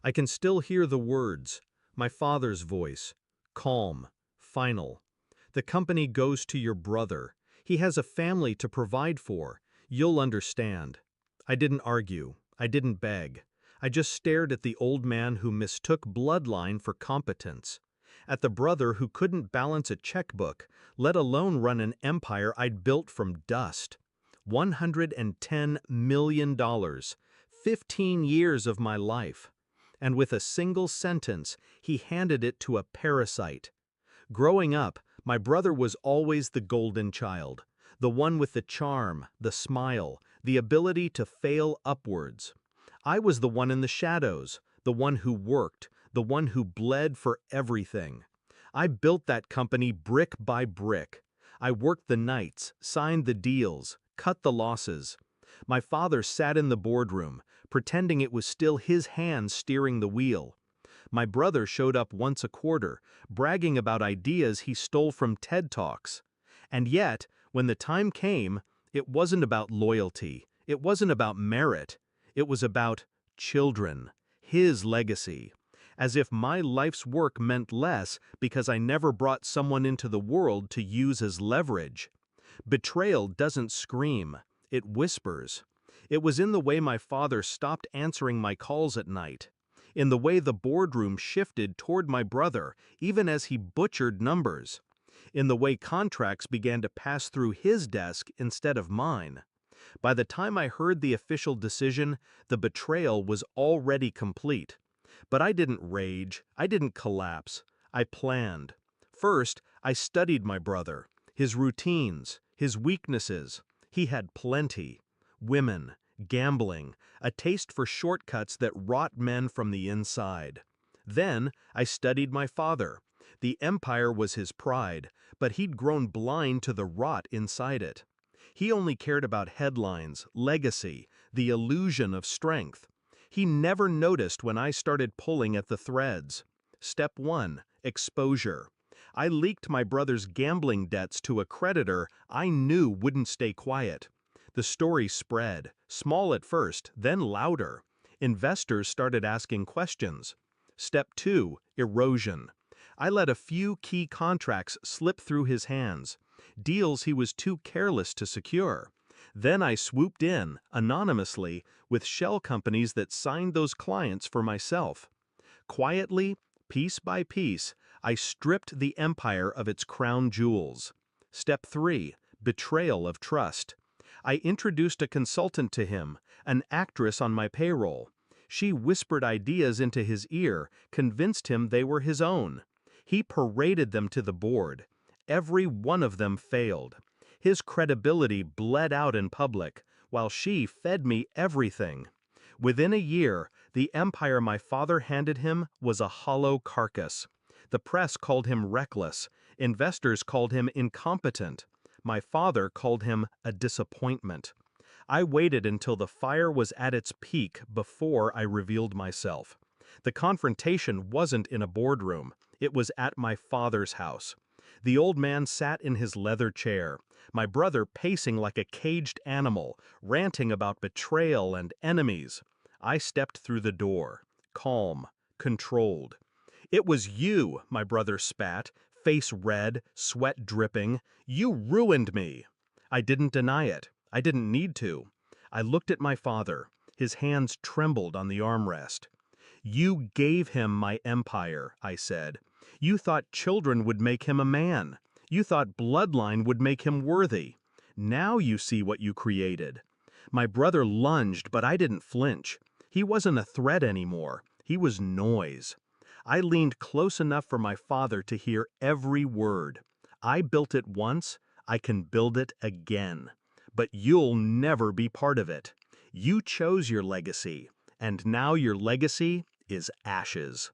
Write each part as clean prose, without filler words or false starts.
I can still hear the words, my father's voice, calm, final. The company goes to your brother. He has a family to provide for. You'll understand. I didn't argue. I didn't beg. I just stared at the old man who mistook bloodline for competence. At the brother who couldn't balance a checkbook, let alone run an empire I'd built from dust. $110 million. 15 years of my life. And with a single sentence, he handed it to a parasite. Growing up, my brother was always the golden child, the one with the charm, the smile, the ability to fail upwards. I was the one in the shadows, the one who worked, the one who bled for everything. I built that company brick by brick. I worked the nights, signed the deals, cut the losses. My father sat in the boardroom, pretending it was still his hand steering the wheel. My brother showed up once a quarter, bragging about ideas he stole from TED Talks. And yet, when the time came, it wasn't about loyalty, it wasn't about merit, it was about children, his legacy. As if my life's work meant less because I never brought someone into the world to use as leverage. Betrayal doesn't scream, it whispers. It was in the way my father stopped answering my calls at night, in the way the boardroom shifted toward my brother, even as he butchered numbers, in the way contracts began to pass through his desk instead of mine. By the time I heard the official decision, the betrayal was already complete. But I didn't rage, I didn't collapse, I planned. First, I studied my brother, his routines, his weaknesses. He had plenty. Women, gambling, a taste for shortcuts that rot men from the inside. Then, I studied my father. The empire was his pride, but he'd grown blind to the rot inside it. He only cared about headlines, legacy, the illusion of strength. He never noticed when I started pulling at the threads. Step 1. Exposure. I leaked my brother's gambling debts to a creditor I knew wouldn't stay quiet. The story spread, small at first, then louder. Investors started asking questions. Step 2. Erosion. I let a few key contracts slip through his hands, deals he was too careless to secure. Then I swooped in, anonymously, with shell companies that signed those clients for myself. Quietly, piece by piece, I stripped the empire of its crown jewels. Step 3. Betrayal of trust. I introduced a consultant to him, an actress on my payroll. She whispered ideas into his ear, convinced him they were his own. He paraded them to the board. Every one of them failed. His credibility bled out in public, while she fed me everything. Within a year, the empire my father handed him was a hollow carcass. The press called him reckless. Investors called him incompetent. My father called him a disappointment. I waited until the fire was at its peak before I revealed myself. The confrontation wasn't in a boardroom. It was at my father's house. The old man sat in his leather chair, my brother pacing like a caged animal, ranting about betrayal and enemies. I stepped through the door, calm, controlled. "It was you," my brother spat, face red, sweat dripping. "You ruined me." I didn't deny it. I didn't need to. I looked at my father. His hands trembled on the armrest. "You gave him my empire," I said. "You thought children would make him a man. You thought bloodline would make him worthy. Now you see what you created." My brother lunged, but I didn't flinch. He wasn't a threat anymore. He was noise. I leaned close enough for my father to hear every word. "I built it once, I can build it again. But you'll never be part of it. You chose your legacy, and now your legacy is ashes."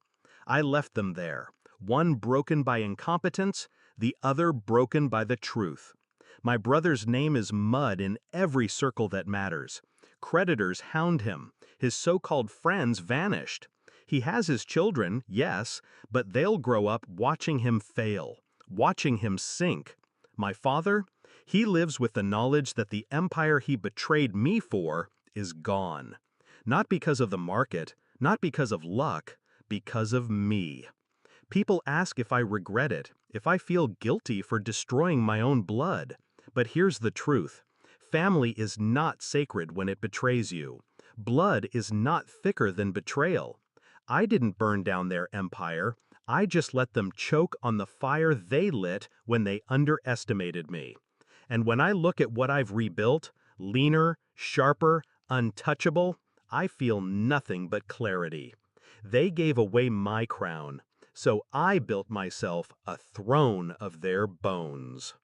I left them there, one broken by incompetence, the other broken by the truth. My brother's name is mud in every circle that matters. Creditors hound him. His so-called friends vanished. He has his children, yes, but they'll grow up watching him fail, watching him sink. My father? He lives with the knowledge that the empire he betrayed me for is gone. Not because of the market, Not because of luck, because of me. People ask if I regret it, if I feel guilty for destroying my own blood. But here's the truth. Family is not sacred when it betrays you. Blood is not thicker than betrayal. I didn't burn down their empire. I just let them choke on the fire they lit when they underestimated me. And when I look at what I've rebuilt, leaner, sharper, untouchable, I feel nothing but clarity. They gave away my crown, so I built myself a throne of their bones.